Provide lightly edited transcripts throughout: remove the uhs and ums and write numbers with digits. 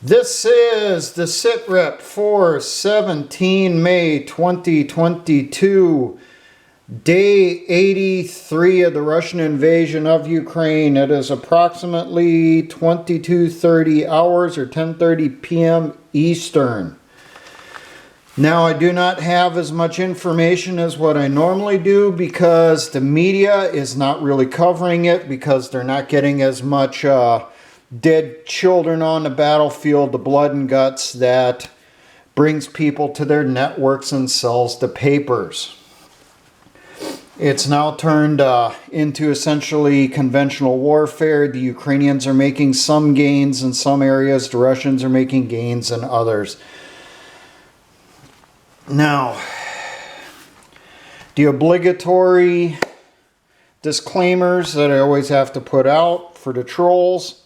This is the SITREP for 17 May 2022, day 83 of the Russian invasion of Ukraine. It is approximately 22:30 hours or 10:30 p.m. Eastern. Now, I do not have as much information as what I normally do because the media is not really covering it because they're not getting as much dead children on the battlefield, the blood and guts that brings people to their networks and sells the papers. It's now turned into essentially conventional warfare. The Ukrainians are making some gains in some areas. The Russians are making gains in others. Now, the obligatory disclaimers that I always have to put out for the trolls.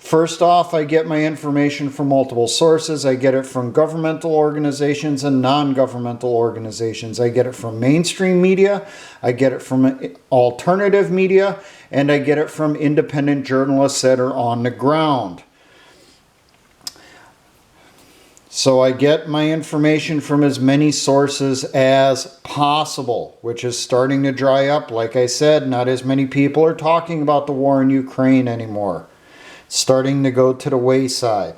First off, I get my information from multiple sources. I get it from governmental organizations and non-governmental organizations. I get it from mainstream media, I get it from alternative media, and I get it from independent journalists that are on the ground. So I get my information from as many sources as possible, which is starting to dry up. Like I said, not as many people are talking about the war in Ukraine anymore. Starting to go to the wayside.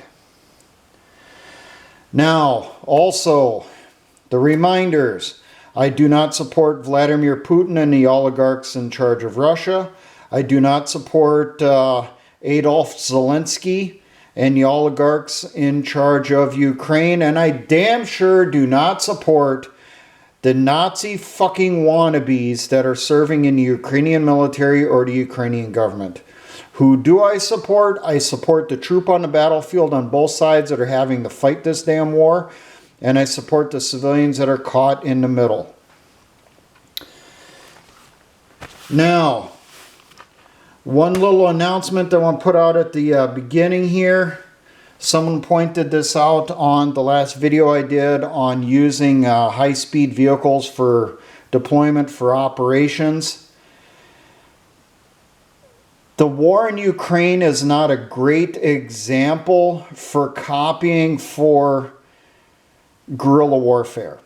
Now, also, the reminders. I do not support Vladimir Putin and the oligarchs in charge of Russia. I do not support Adolf Zelensky and the oligarchs in charge of Ukraine. And I damn sure do not support the Nazi fucking wannabes that are serving in the Ukrainian military or the Ukrainian government. Who do I support? I support the troop on the battlefield on both sides that are having to fight this damn war. And I support the civilians that are caught in the middle. Now, one little announcement that I want to put out at the beginning here. Someone pointed this out on the last video I did on using high-speed vehicles for deployment for operations. The war in Ukraine is not a great example for copying for guerrilla warfare.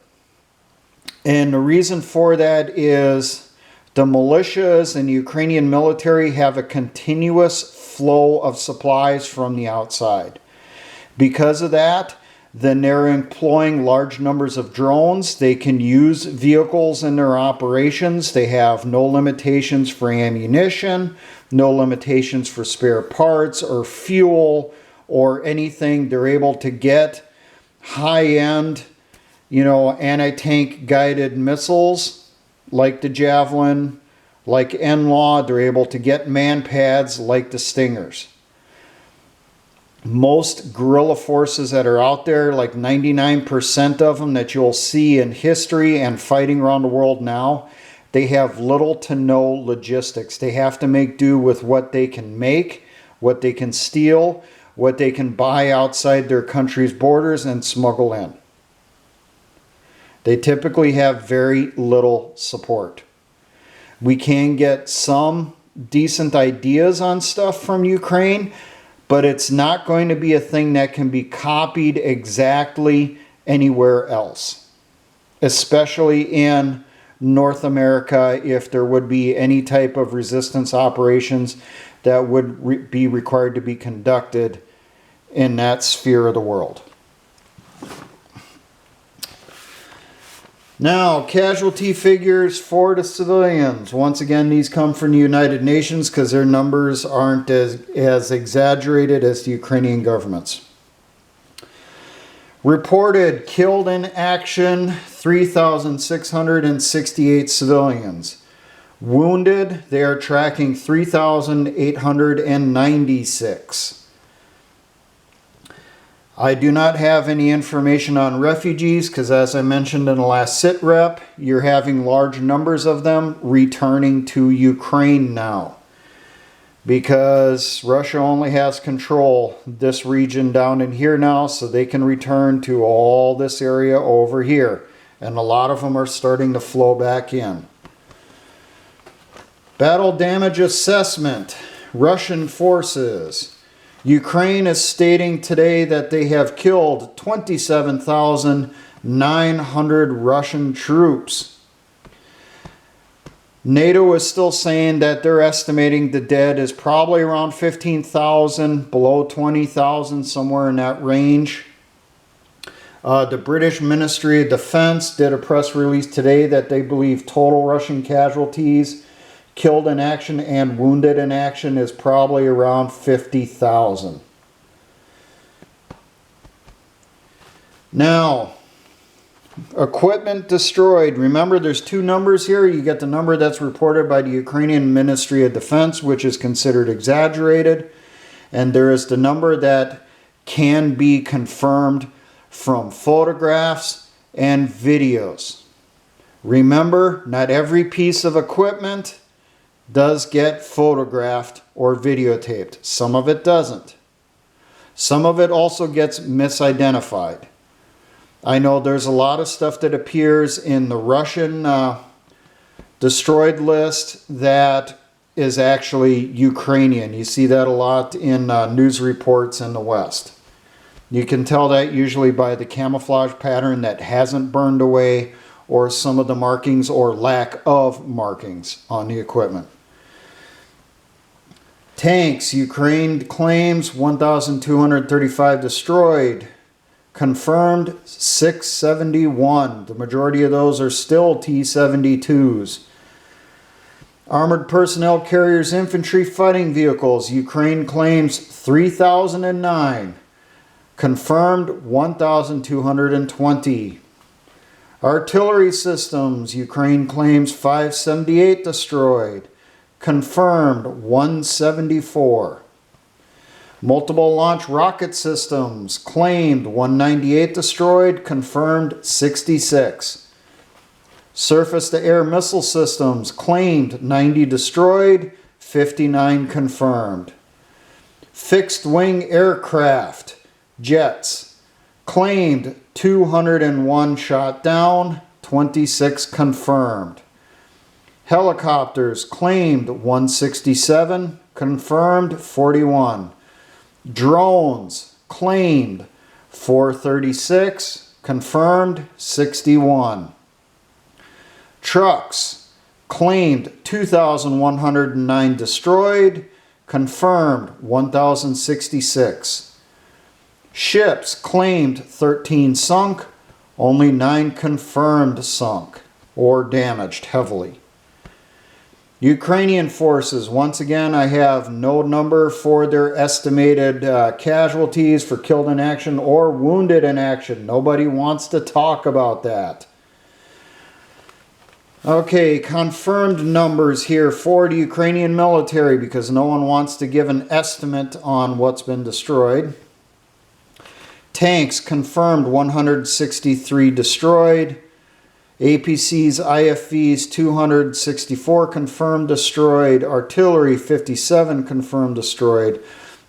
And the reason for that is the militias and the Ukrainian military have a continuous flow of supplies from the outside. Because of that, then they're employing large numbers of drones. They can use vehicles in their operations. They have no limitations for ammunition, no limitations for spare parts or fuel or anything. They're able to get high-end, anti-tank guided missiles like the Javelin, like NLAW. They're able to get man-pads like the Stingers. Most guerrilla forces that are out there, like 99% of them that you'll see in history and fighting around the world now, they have little to no logistics. They have to make do with what they can make, what they can steal, what they can buy outside their country's borders and smuggle in. They typically have very little support. We can get some decent ideas on stuff from Ukraine, but it's not going to be a thing that can be copied exactly anywhere else, especially in North America, if there would be any type of resistance operations that would be required to be conducted in that sphere of the world. Now, casualty figures for the civilians. Once again, these come from the United Nations because their numbers aren't as exaggerated as the Ukrainian government's. Reported killed in action, 3,668 civilians. Wounded, they are tracking 3,896. I do not have any information on refugees because, as I mentioned in the last SITREP, you're having large numbers of them returning to Ukraine now. Because Russia only has control this region down in here now, so they can return to all this area over here. And a lot of them are starting to flow back in. Battle damage assessment. Russian forces. Ukraine is stating today that they have killed 27,900 Russian troops. NATO is still saying that they're estimating the dead is probably around 15,000, below 20,000, somewhere in that range. The British Ministry of Defense did a press release today that they believe total Russian casualties, killed in action and wounded in action, is probably around 50,000. Now, equipment destroyed. Remember, there's two numbers here. You get the number that's reported by the Ukrainian Ministry of Defense, which is considered exaggerated. And there is the number that can be confirmed from photographs and videos. Remember, not every piece of equipment does get photographed or videotaped. Some of it doesn't. Some of it also gets misidentified. I know there's a lot of stuff that appears in the Russian destroyed list that is actually Ukrainian. You see that a lot in news reports in the West. You can tell that usually by the camouflage pattern that hasn't burned away, or some of the markings or lack of markings on the equipment. Tanks, Ukraine claims 1,235 destroyed. Confirmed 671. The majority of those are still T-72s. Armored personnel carriers, infantry fighting vehicles. Ukraine claims 3,009. Confirmed 1,220. Artillery systems. Ukraine claims 578 destroyed. Confirmed 174. Multiple launch rocket systems. Claimed 198 destroyed. Confirmed 66. Surface-to-air missile systems. Claimed 90 destroyed. 59 confirmed. Fixed-wing aircraft. Jets. Claimed 201 shot down. 26 confirmed. Helicopters. Claimed 167. Confirmed 41. Drones, claimed 436, confirmed 61. Trucks, claimed 2,109 destroyed, confirmed 1,066. Ships, claimed 13 sunk, only 9 confirmed sunk or damaged heavily. Ukrainian forces, once again, I have no number for their estimated casualties for killed in action or wounded in action. Nobody wants to talk about that. Okay, confirmed numbers here for the Ukrainian military, because no one wants to give an estimate on what's been destroyed. Tanks, confirmed 163 destroyed. APCs, IFVs, 264 confirmed destroyed. Artillery, 57 confirmed destroyed.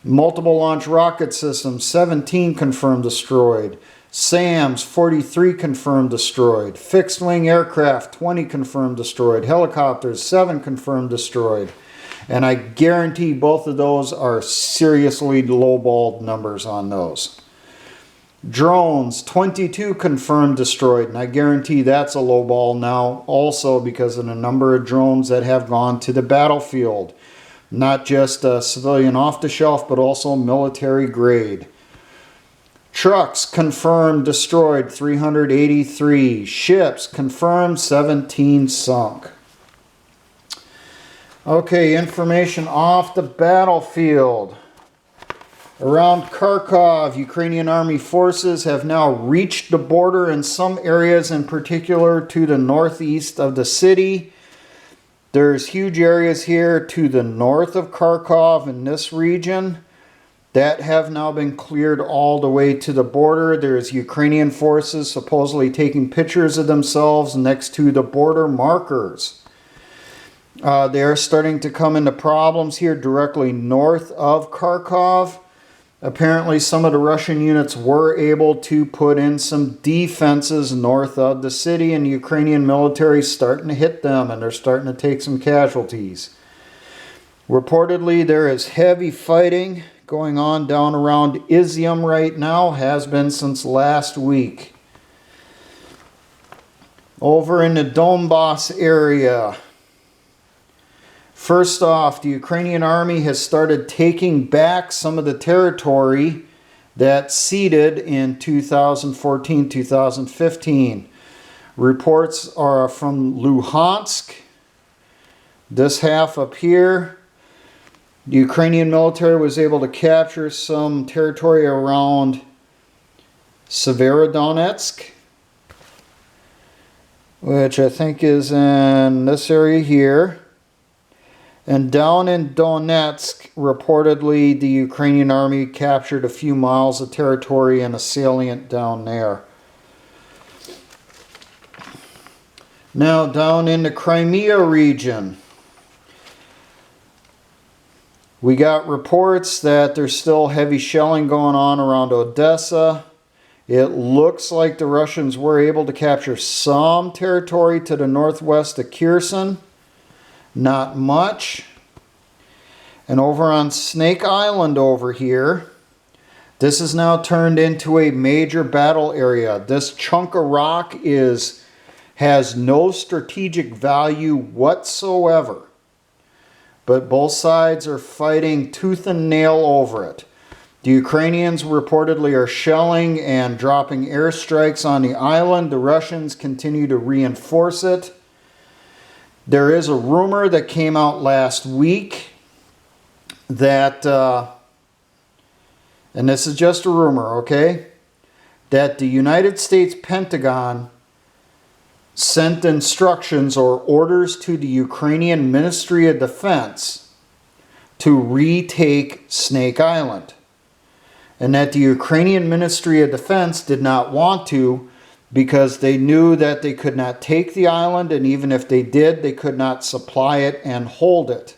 Multiple launch rocket systems, 17 confirmed destroyed. SAMs, 43 confirmed destroyed. Fixed wing aircraft, 20 confirmed destroyed. Helicopters, 7 confirmed destroyed. And I guarantee both of those are seriously lowballed numbers on those. Drones, 22 confirmed destroyed, and I guarantee that's a low ball now also because of the number of drones that have gone to the battlefield. Not just civilian off-the-shelf, but also military grade. Trucks, confirmed destroyed, 383. Ships, confirmed, 17 sunk. Okay, information off the battlefield. Around Karkov, Ukrainian Army forces have now reached the border in some areas, in particular to the northeast of the city. There's huge areas here to the north of Kharkov in this region that have now been cleared all the way to the border. There's Ukrainian forces supposedly taking pictures of themselves next to the border markers. They are starting to come into problems here directly north of Kharkov. Apparently some of the Russian units were able to put in some defenses north of the city, and the Ukrainian military is starting to hit them, and they're starting to take some casualties. Reportedly, there is heavy fighting going on down around Izium right now, has been since last week. Over in the Donbass area, first off, the Ukrainian Army has started taking back some of the territory that ceded in 2014-2015. Reports are from Luhansk, this half up here. The Ukrainian military was able to capture some territory around Severodonetsk, which I think is in this area here. And down in Donetsk, reportedly the Ukrainian Army captured a few miles of territory and a salient down there. Now down in the Crimea region, we got reports that there's still heavy shelling going on around Odessa. It looks like the Russians were able to capture some territory to the northwest of Kherson. Not much. And over on Snake Island over here, this is now turned into a major battle area. This chunk of rock has no strategic value whatsoever. But both sides are fighting tooth and nail over it. The Ukrainians reportedly are shelling and dropping airstrikes on the island. The Russians continue to reinforce it. There is a rumor that came out last week that, and this is just a rumor, okay, that the United States Pentagon sent instructions or orders to the Ukrainian Ministry of Defense to retake Snake Island. And that the Ukrainian Ministry of Defense did not want to, because they knew that they could not take the island, and even if they did, they could not supply it and hold it.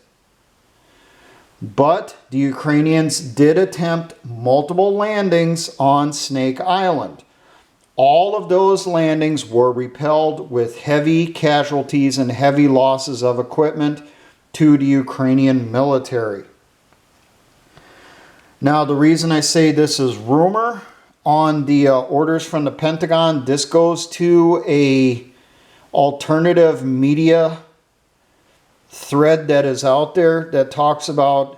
But the Ukrainians did attempt multiple landings on Snake Island. All of those landings were repelled with heavy casualties and heavy losses of equipment to the Ukrainian military. Now, the reason I say this is rumor on the orders from the Pentagon, this goes to a alternative media thread that is out there that talks about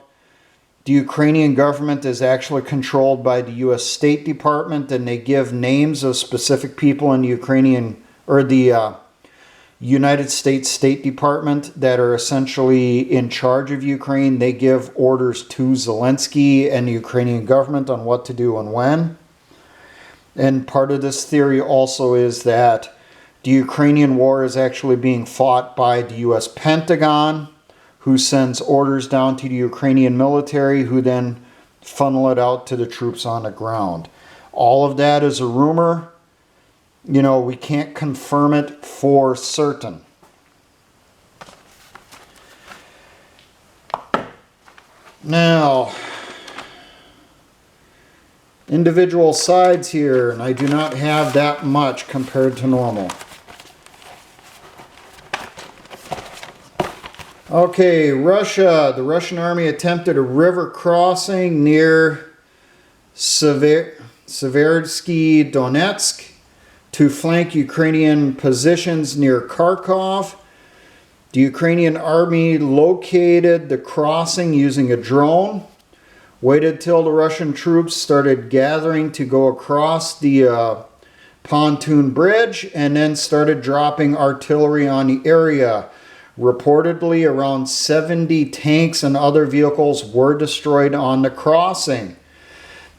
the Ukrainian government is actually controlled by the U.S. State Department, and they give names of specific people in the Ukrainian or the United States State Department that are essentially in charge of Ukraine. They give orders to Zelensky and the Ukrainian government on what to do and when. And part of this theory also is that the Ukrainian war is actually being fought by the U.S. Pentagon, who sends orders down to the Ukrainian military, who then funnel it out to the troops on the ground. All of that is a rumor. You know, we can't confirm it for certain. Now, individual sides here, and I do not have that much compared to normal. Okay, Russia. The Russian army attempted a river crossing near Severodonetsk Donetsk to flank Ukrainian positions near Karkov. The Ukrainian army located the crossing using a drone, waited till the Russian troops started gathering to go across the pontoon bridge, and then started dropping artillery on the area. Reportedly, around 70 tanks and other vehicles were destroyed on the crossing.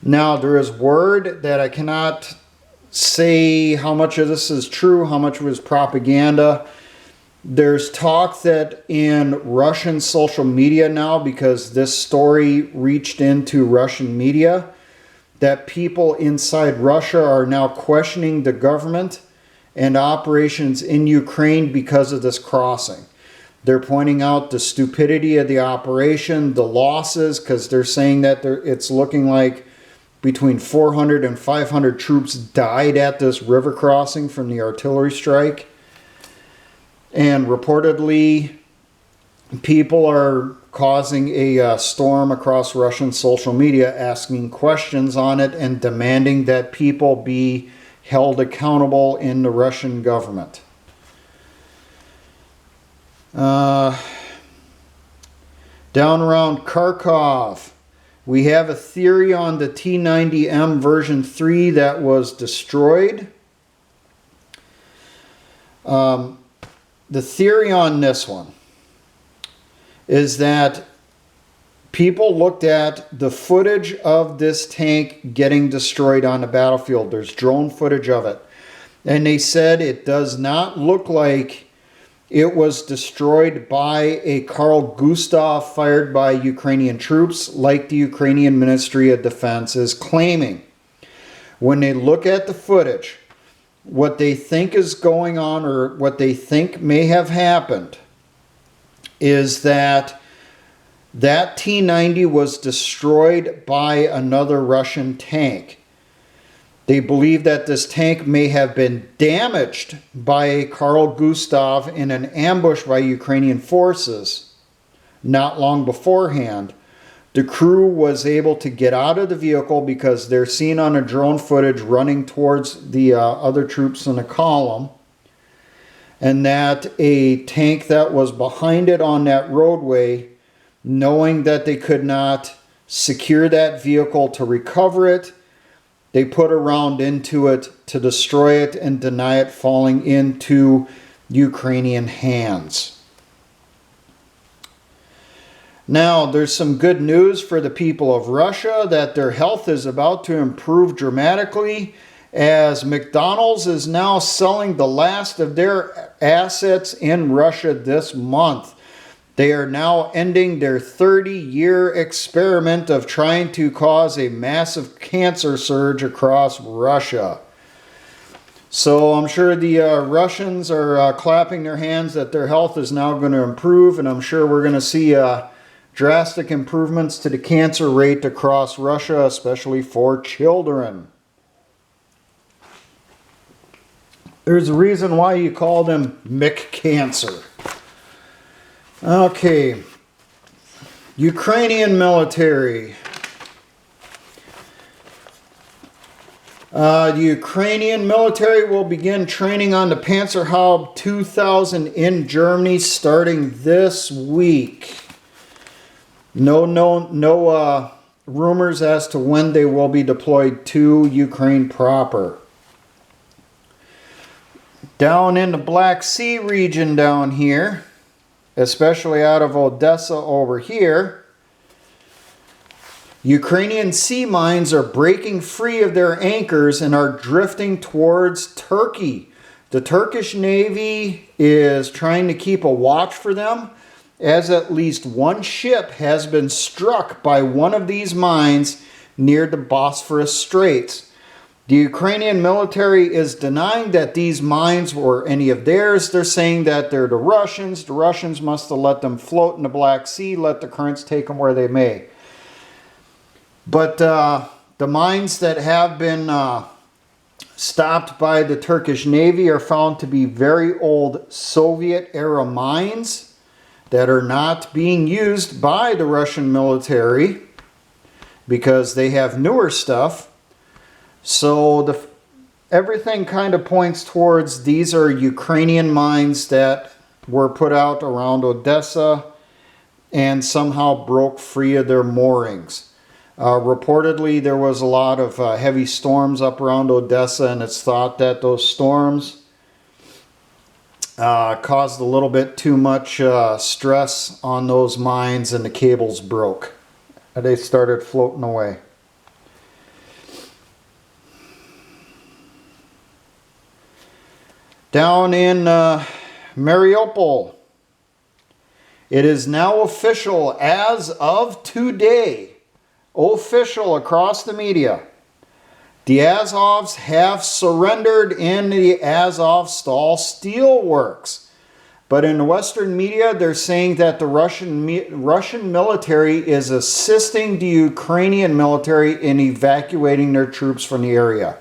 Now, there is word that I cannot say how much of this is true, how much was propaganda. There's talk that in Russian social media now, because this story reached into Russian media, that people inside Russia are now questioning the government and operations in Ukraine because of this crossing. They're pointing out the stupidity of the operation, the losses, because they're saying that it's looking like between 400 and 500 troops died at this river crossing from the artillery strike. And reportedly, people are causing a storm across Russian social media, asking questions on it and demanding that people be held accountable in the Russian government. Down around Karkov, we have a theory on the T90M version 3 that was destroyed. The theory on this one is that people looked at the footage of this tank getting destroyed on the battlefield. There's drone footage of it. And they said it does not look like it was destroyed by a Carl Gustav fired by Ukrainian troops, like the Ukrainian Ministry of Defense is claiming. When they look at the footage, what they think is going on, or what they think may have happened, is that T-90 was destroyed by another Russian tank. They believe that this tank may have been damaged by a Carl Gustav in an ambush by Ukrainian forces not long beforehand. The crew was able to get out of the vehicle because they're seen on a drone footage running towards the other troops in a column, and that a tank that was behind it on that roadway, knowing that they could not secure that vehicle to recover it, they put a round into it to destroy it and deny it falling into Ukrainian hands. Now, there's some good news for the people of Russia that their health is about to improve dramatically, as McDonald's is now selling the last of their assets in Russia this month. They are now ending their 30-year experiment of trying to cause a massive cancer surge across Russia. So I'm sure the Russians are clapping their hands that their health is now going to improve, and I'm sure we're going to see drastic improvements to the cancer rate across Russia, especially for children. There's a reason why you call them McCancer. Okay, Ukrainian military. The Ukrainian military will begin training on the Panzerhaub 2000 in Germany starting this week. No rumors as to when they will be deployed to Ukraine proper. Down in the Black Sea region down here, especially out of Odessa over here, Ukrainian sea mines are breaking free of their anchors and are drifting towards Turkey. The Turkish Navy is trying to keep a watch for them, as at least one ship has been struck by one of these mines near the Bosphorus Straits. The Ukrainian military is denying that these mines were any of theirs. They're saying that they're the Russians. The Russians must have let them float in the Black Sea, let the currents take them where they may. But the mines that have been stopped by the Turkish Navy are found to be very old Soviet-era mines that are not being used by the Russian military because they have newer stuff. So everything kind of points towards these are Ukrainian mines that were put out around Odessa and somehow broke free of their moorings. Reportedly, there was a lot of heavy storms up around Odessa, and it's thought that those storms caused a little bit too much stress on those mines, and the cables broke. They started floating away. Down in Mariupol, it is now official as of today, official across the media. The Azovs have surrendered in the Azovstal steelworks. But in the Western media, they're saying that the Russian military is assisting the Ukrainian military in evacuating their troops from the area.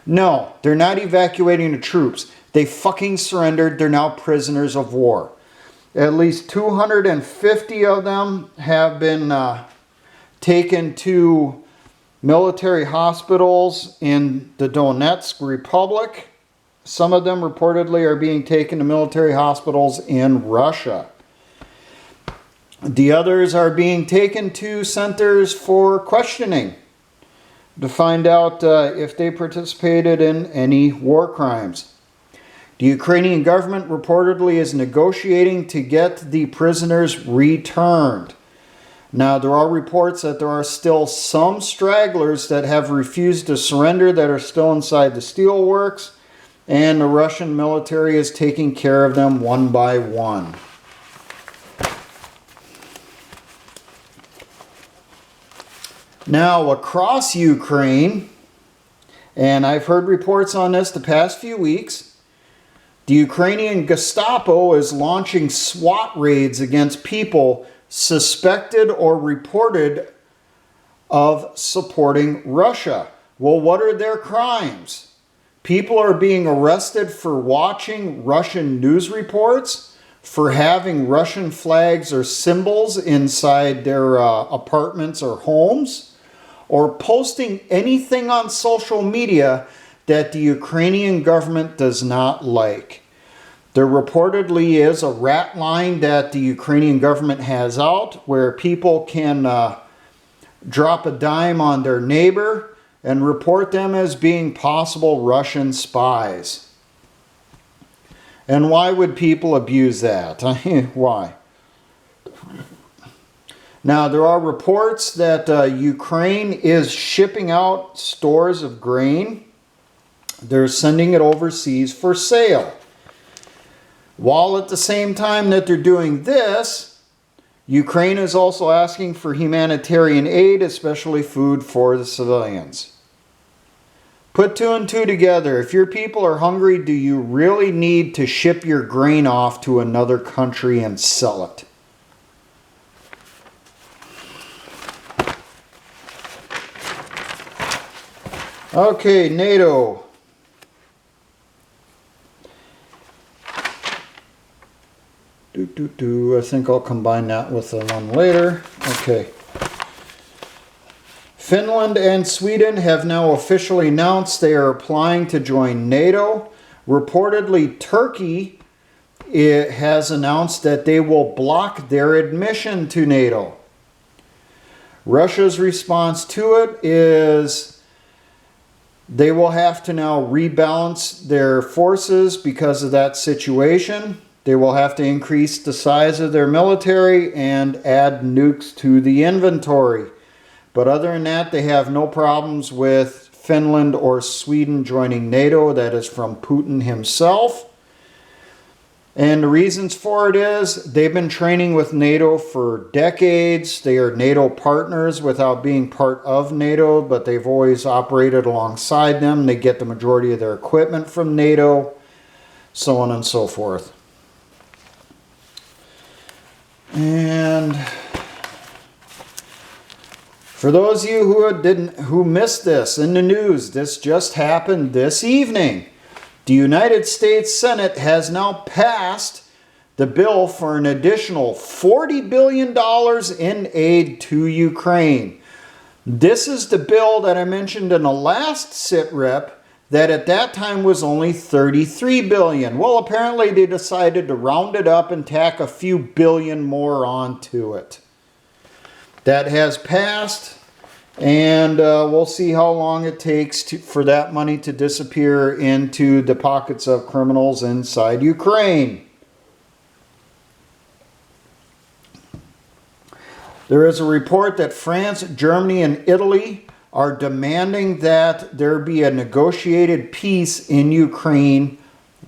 No, they're not evacuating the troops. They fucking surrendered. They're now prisoners of war. At least 250 of them have been taken to military hospitals in the Donetsk Republic. Some of them reportedly are being taken to military hospitals in Russia. The others are being taken to centers for questioning to find out if they participated in any war crimes. The Ukrainian government reportedly is negotiating to get the prisoners returned. Now, there are reports that there are still some stragglers that have refused to surrender that are still inside the steelworks, and the Russian military is taking care of them one by one. Now, across Ukraine, and I've heard reports on this the past few weeks, the Ukrainian Gestapo is launching SWAT raids against people suspected or reported of supporting Russia. Well, what are their crimes? People are being arrested for watching Russian news reports, for having Russian flags or symbols inside their apartments or homes, or posting anything on social media that the Ukrainian government does not like. There reportedly is a rat line that the Ukrainian government has out where people can drop a dime on their neighbor and report them as being possible Russian spies. And why would people abuse that? Why? Now, there are reports that Ukraine is shipping out stores of grain. They're sending it overseas for sale. While at the same time that they're doing this, Ukraine is also asking for humanitarian aid, especially food for the civilians. Put two and two together. If your people are hungry, do you really need to ship your grain off to another country and sell it? Okay, NATO. I think I'll combine that with the one later. Okay. Finland and Sweden have now officially announced they are applying to join NATO. Reportedly, Turkey has announced that they will block their admission to NATO. Russia's response to it is they will have to now rebalance their forces because of that situation. They will have to increase the size of their military and add nukes to the inventory. But other than that, they have no problems with Finland or Sweden joining NATO. That is from Putin himself. And the reasons for it is they've been training with NATO for decades. They are NATO partners without being part of NATO, but they've always operated alongside them. They get the majority of their equipment from NATO, so on and so forth. And for those of you who missed this in the news, this just happened this evening. The United States Senate has now passed the bill for an additional $40 billion in aid to Ukraine. This is the bill that I mentioned in the last SITREP that at that time was only $33 billion. Well, apparently they decided to round it up and tack a few billion more onto it. That has passed. And we'll see how long it takes for that money to disappear into the pockets of criminals inside Ukraine. There is a report that France, Germany, and Italy are demanding that there be a negotiated peace in Ukraine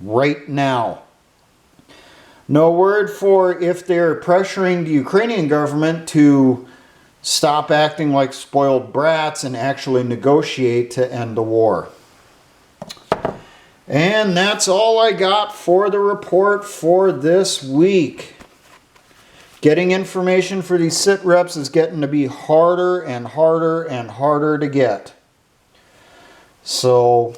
right now. No word for if they're pressuring the Ukrainian government to stop acting like spoiled brats and actually negotiate to end the war. And that's all I got for the report for this week. Getting information for these SITREPs is getting to be harder and harder and harder to get. So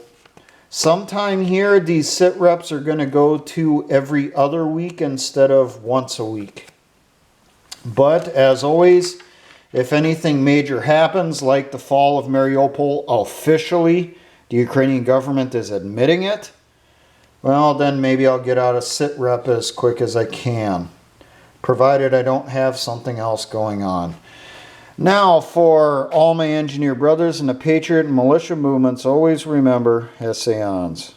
Sometime here, these sit reps are going to go to every other week instead of once a week. But as always, if anything major happens, like the fall of Mariupol officially, the Ukrainian government is admitting it, well, then maybe I'll get out a sit rep as quick as I can, provided I don't have something else going on. Now, for all my engineer brothers and the Patriot and militia movements, always remember, essayons.